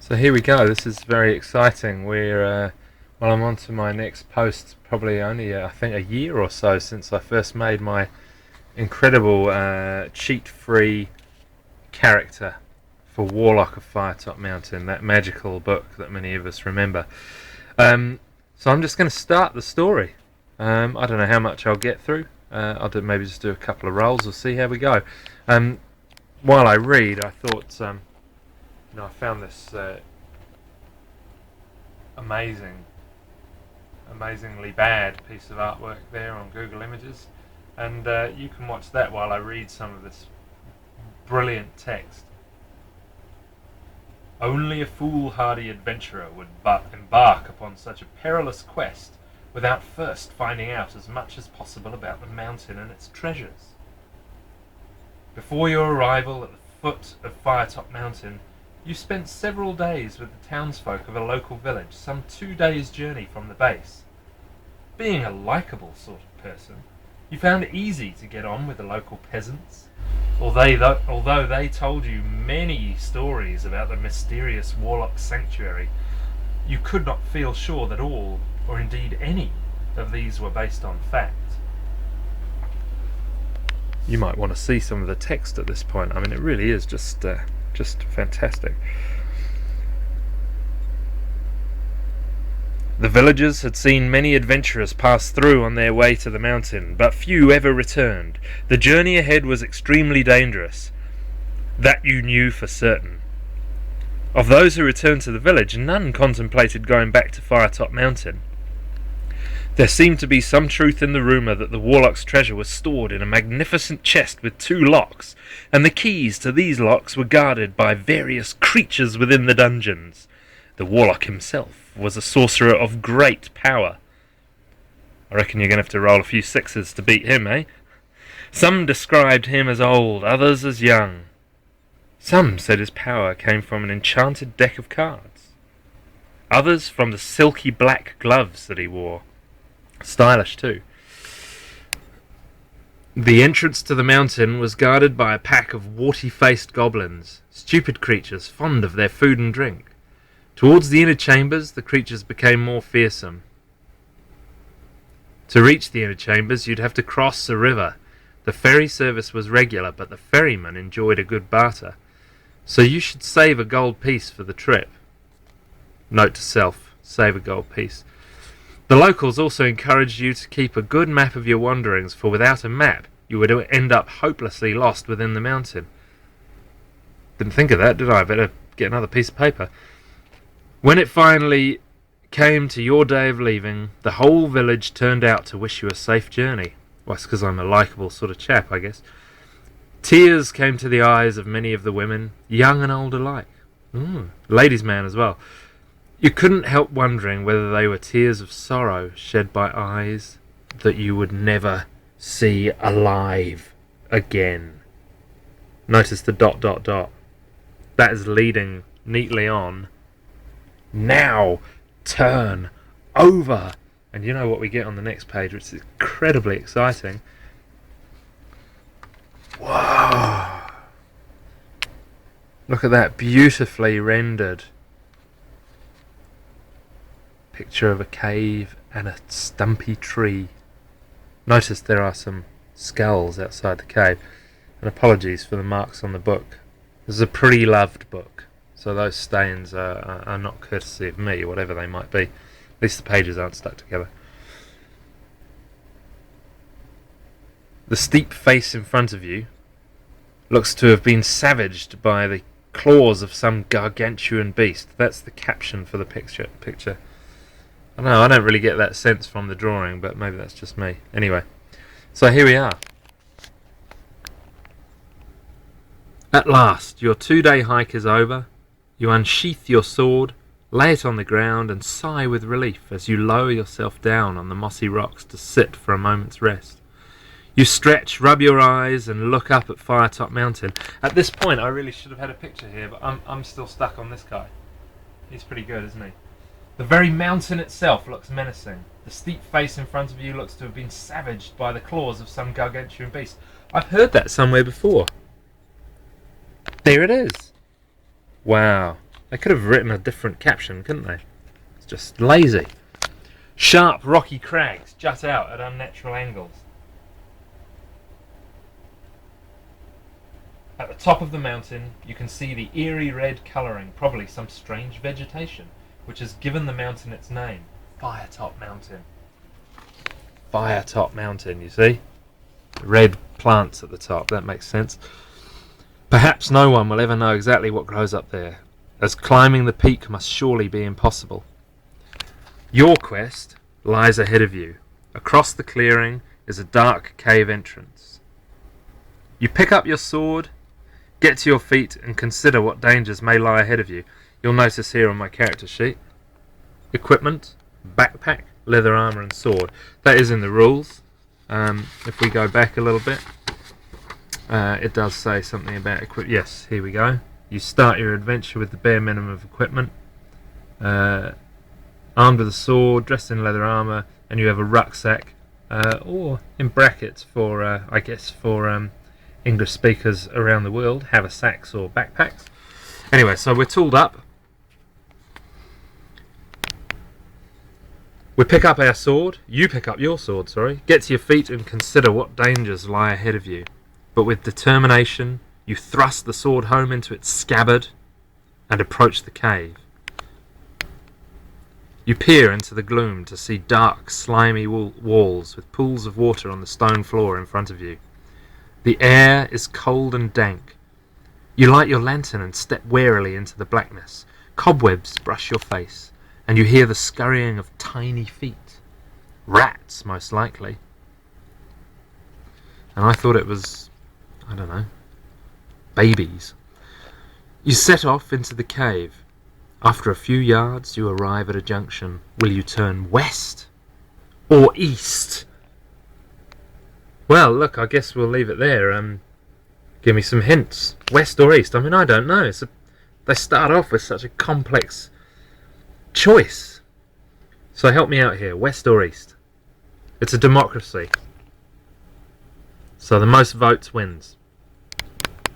So here we go. This is very exciting. Well, I'm on to my next post. Probably only I think a year or so since I first made my incredible cheat-free character for Warlock of Firetop Mountain, that magical book that many of us remember. So I'm just going to start the story. I don't know how much I'll get through. Maybe just do a couple of rolls. We'll see how we go. While I read, I thought. I found this amazingly bad piece of artwork there on Google Images, and you can watch that while I read some of this brilliant text. Only a foolhardy adventurer would embark upon such a perilous quest without first finding out as much as possible about the mountain and its treasures. Before your arrival at the foot of Firetop Mountain, you spent several days with the townsfolk of a local village, some 2 days' journey from the base. Being a likeable sort of person, you found it easy to get on with the local peasants. Although they told you many stories about the mysterious Warlock Sanctuary, you could not feel sure that all, or indeed any, of these were based on fact. You might want to see some of the text at this point. I mean, it really is just fantastic. The villagers had seen many adventurers pass through on their way to the mountain, but few ever returned. The journey ahead was extremely dangerous. That you knew for certain. Of those who returned to the village, none contemplated going back to Firetop Mountain. There seemed to be some truth in the rumour that the Warlock's treasure was stored in a magnificent chest with 2 locks, and the keys to these locks were guarded by various creatures within the dungeons. The Warlock himself was a sorcerer of great power. I reckon you're going to have to roll a few 6s to beat him, eh? Some described him as old, others as young. Some said his power came from an enchanted deck of cards. Others from the silky black gloves that he wore. Stylish too. The entrance to the mountain was guarded by a pack of warty-faced goblins, stupid creatures fond of their food and drink. Towards the inner chambers, the creatures became more fearsome. To reach the inner chambers, you'd have to cross a river. The ferry service was regular, but the ferryman enjoyed a good barter, so you should save a gold piece for the trip. Note to self, save a gold piece. The locals also encouraged you to keep a good map of your wanderings, for without a map you would end up hopelessly lost within the mountain. Didn't think of that, did I? Better get another piece of paper. When it finally came to your day of leaving, the whole village turned out to wish you a safe journey. Well, it's because I'm a likeable sort of chap, I guess. Tears came to the eyes of many of the women, young and old alike. Ladies' man as well. You couldn't help wondering whether they were tears of sorrow shed by eyes that you would never see alive again. Notice the ... That is leading neatly on. Now turn over. And you know what we get on the next page, which is incredibly exciting. Whoa! Look at that, beautifully rendered picture of a cave and a stumpy tree. Notice there are some skulls outside the cave. And apologies for the marks on the book. This is a pre-loved book, so those stains are not courtesy of me, whatever they might be. At least the pages aren't stuck together. The steep face in front of you looks to have been savaged by the claws of some gargantuan beast. That's the caption for the picture. I don't know, I don't really get that sense from the drawing, but maybe that's just me. Anyway, so here we are. At last, your 2-day hike is over. You unsheath your sword, lay it on the ground, and sigh with relief as you lower yourself down on the mossy rocks to sit for a moment's rest. You stretch, rub your eyes, and look up at Firetop Mountain. At this point, I really should have had a picture here, but I'm still stuck on this guy. He's pretty good, isn't he? The very mountain itself looks menacing. The steep face in front of you looks to have been savaged by the claws of some gargantuan beast. I've heard that somewhere before. There it is. Wow. They could have written a different caption, couldn't they? It's just lazy. Sharp, rocky crags jut out at unnatural angles. At the top of the mountain, you can see the eerie red colouring, probably some strange vegetation, which has given the mountain its name. Firetop Mountain. Firetop Mountain, you see? Red plants at the top, that makes sense. Perhaps no one will ever know exactly what grows up there, as climbing the peak must surely be impossible. Your quest lies ahead of you. Across the clearing is a dark cave entrance. You pick up your sword, get to your feet, and consider what dangers may lie ahead of you. You'll notice here on my character sheet, equipment, backpack, leather armour and sword. That is in the rules. If we go back a little bit, it does say something about equipment. Yes, here we go. You start your adventure with the bare minimum of equipment. Armed with a sword, dressed in leather armour, and you have a rucksack, or in brackets for, I guess, for English speakers around the world, haversacks or backpacks. Anyway, so we're tooled up. We pick up our sword. You pick up your sword, sorry. Get to your feet and consider what dangers lie ahead of you. But with determination, you thrust the sword home into its scabbard and approach the cave. You peer into the gloom to see dark, slimy walls with pools of water on the stone floor in front of you. The air is cold and dank. You light your lantern and step warily into the blackness. Cobwebs brush your face, and you hear the scurrying of tiny feet. Rats, most likely. And I thought it was, I don't know, babies. You set off into the cave. After a few yards, you arrive at a junction. Will you turn west or east? Well, look, I guess we'll leave it there. Give me some hints. West or east? I mean, I don't know. They start off with such a complex choice. So help me out here. West or east? It's a democracy. So the most votes wins.